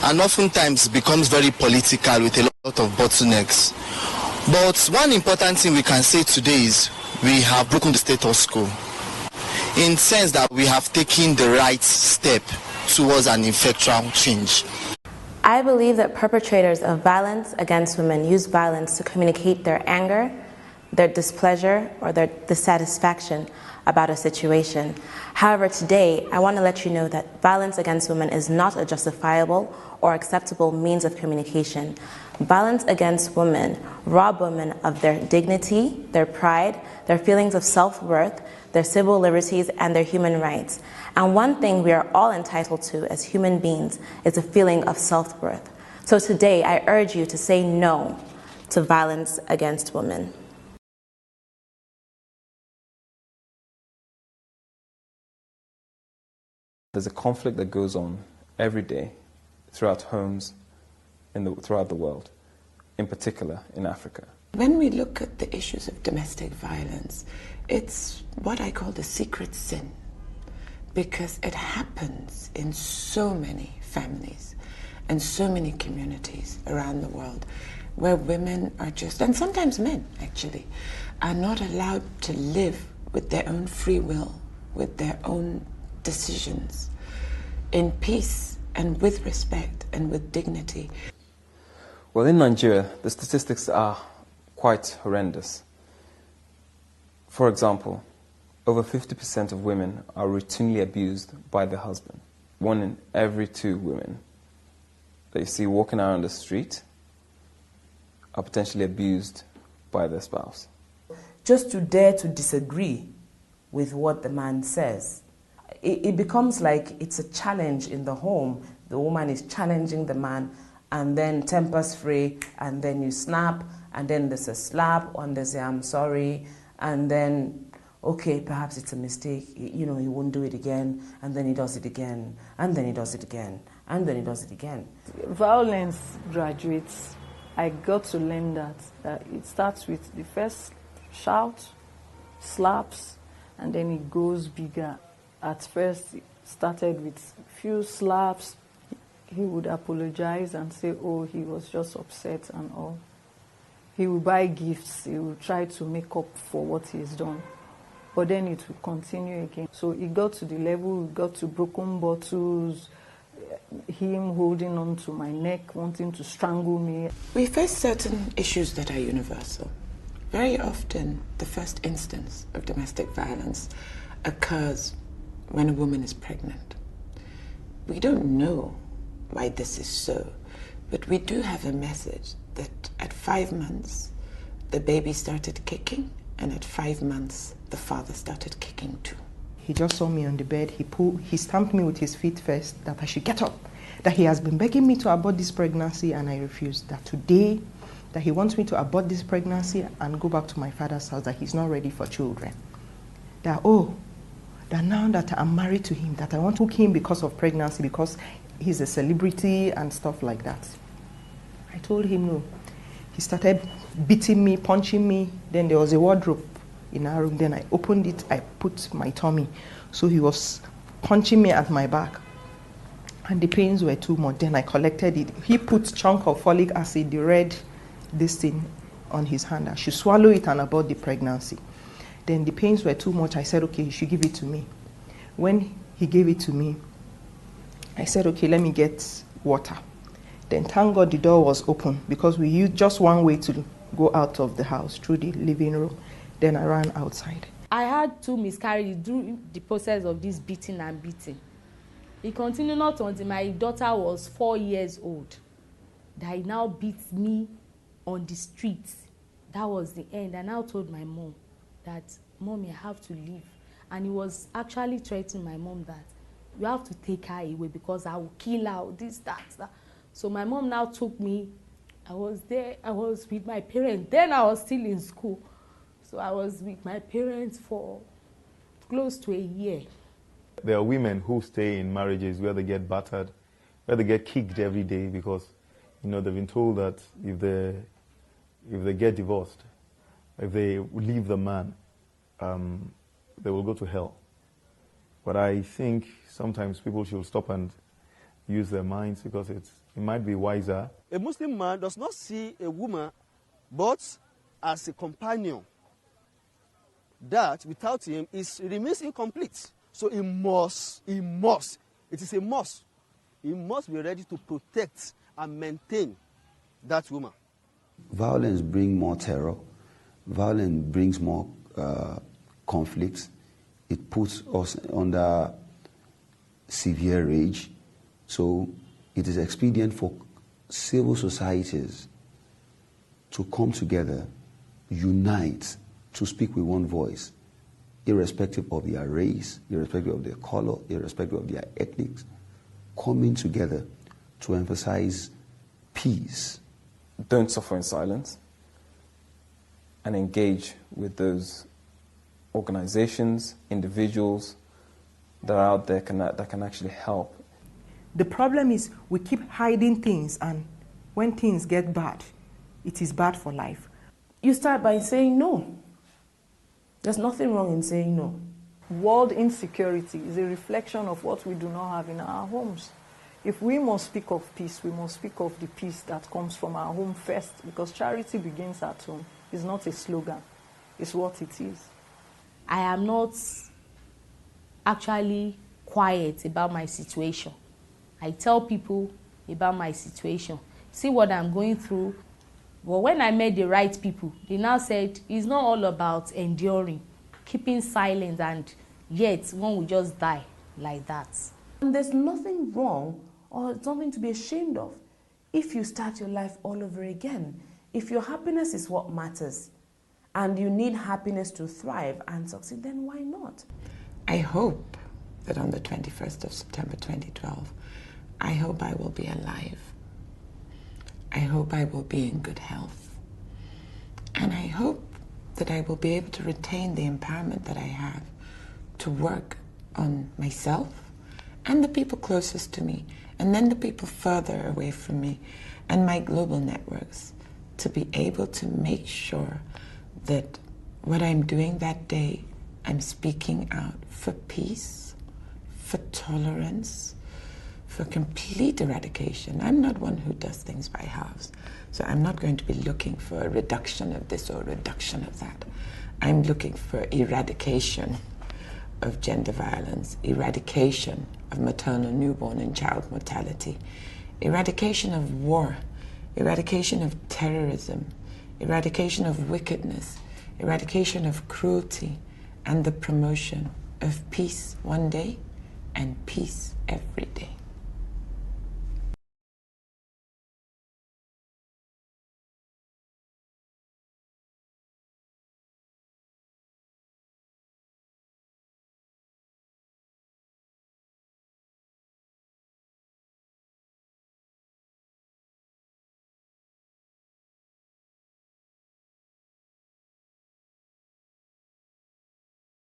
and oftentimes becomes very political with a lot of bottlenecks. But one important thing we can say today is we have broken the status quo, in the sense that we have taken the right step towards an effectual change. I believe that perpetrators of violence against women use violence to communicate their anger, their displeasure, or their dissatisfaction about a situation. However, today, I want to let you know that violence against women is not a justifiable or acceptable means of communication. Violence against women rob women of their dignity, their pride, their feelings of self-worth, their civil liberties, and their human rights. And one thing we are all entitled to as human beings is a feeling of self-worth. So today, I urge you to say no to violence against women. There's a conflict that goes on every day throughout homes throughout the world, in particular in Africa. When we look at the issues of domestic violence, it's what I call the secret sin, because it happens in so many families and so many communities around the world where women are just, and sometimes men actually, are not allowed to live with their own free will, with their own decisions, in peace and with respect and with dignity. Well, in Nigeria, the statistics are quite horrendous. For example, over 50% of women are routinely abused by their husband. 1 in every 2 women that you see walking around the street are potentially abused by their spouse. Just to dare to disagree with what the man says, it becomes like it's a challenge in the home. The woman is challenging the man, and then tempers free, and then you snap, and then there's a slap, and they say, I'm sorry, and then, okay, perhaps it's a mistake, you know, he won't do it again, and then he does it again, and then he does it again, and then he does it again. Violence graduates. I got to learn that it starts with the first shout, slaps, and then it goes bigger. At first, it started with few slaps. He would apologize and say, oh, he was just upset and all. He would buy gifts. He would try to make up for what he's done. But then it would continue again. So it got to the level, it got to broken bottles, him holding on to my neck, wanting to strangle me. We face certain issues that are universal. Very often, the first instance of domestic violence occurs when a woman is pregnant. We don't know why this is so, but we do have a message that at 5 months, the baby started kicking, and at 5 months, the father started kicking too. He just saw me on the bed. He stamped me with his feet first that I should get up, that he has been begging me to abort this pregnancy, and I refused. That today, that he wants me to abort this pregnancy and go back to my father's house, that he's not ready for children. That, that now that I'm married to him, that I want to hook him because of pregnancy, because he's a celebrity and stuff like that. I told him no. He started beating me, punching me. Then there was a wardrobe in our room. Then I opened it, I put my tummy. So he was punching me at my back. And the pains were too much. Then I collected it. He put chunk of folic acid, the red, this thing, on his hand. I should swallow it and abort the pregnancy. Then the pains were too much. I said, okay, you should give it to me. When he gave it to me, I said, okay, let me get water. Then thank God the door was open, because we used just one way to go out of the house, through the living room. Then I ran outside. I had 2 miscarriages during the process of this beating and beating. It continued not until my daughter was 4 years old that he now beats me on the streets. That was the end. I now told my mom that, Mommy, I have to leave. And he was actually threatening my mom that you have to take her away because I will kill her, this, that. So my mom now took me. I was there, I was with my parents. Then I was still in school. So I was with my parents for close to a year. There are women who stay in marriages where they get battered, where they get kicked every day because, you know, they've been told that if they get divorced, if they leave the man, they will go to hell. But I think sometimes people should stop and use their minds, because it might be wiser. A Muslim man does not see a woman but as a companion. That without him remains incomplete. So he must, it is a must. He must be ready to protect and maintain that woman. Violence brings more terror. Violence brings more conflicts. It puts us under severe rage. So it is expedient for civil societies to come together, unite, to speak with one voice, irrespective of their race, irrespective of their color, irrespective of their ethnics, coming together to emphasize peace. Don't suffer in silence, and engage with those organizations, individuals that are out there that can actually help. The problem is we keep hiding things, and when things get bad, it is bad for life. You start by saying no. There's nothing wrong in saying no. World insecurity is a reflection of what we do not have in our homes. If we must speak of peace, we must speak of the peace that comes from our home first, because charity begins at home. It's not a slogan. It's what it is. I am not actually quiet about my situation. I tell people about my situation, see what I'm going through. But when I met the right people, they now said it's not all about enduring, keeping silent, and yet one will just die like that. And there's nothing wrong or something to be ashamed of if you start your life all over again. If your happiness is what matters and you need happiness to thrive and succeed, then why not? I hope that on the 21st of September 2012, I hope I will be alive. I hope I will be in good health. And I hope that I will be able to retain the empowerment that I have to work on myself and the people closest to me, and then the people further away from me, and my global networks, to be able to make sure that what I'm doing that day, I'm speaking out for peace, for tolerance, for complete eradication. I'm not one who does things by halves, so I'm not going to be looking for a reduction of this or a reduction of that. I'm looking for eradication of gender violence, eradication of maternal, newborn, and child mortality, eradication of war, eradication of terrorism, eradication of wickedness, eradication of cruelty, and the promotion of peace one day and peace every day.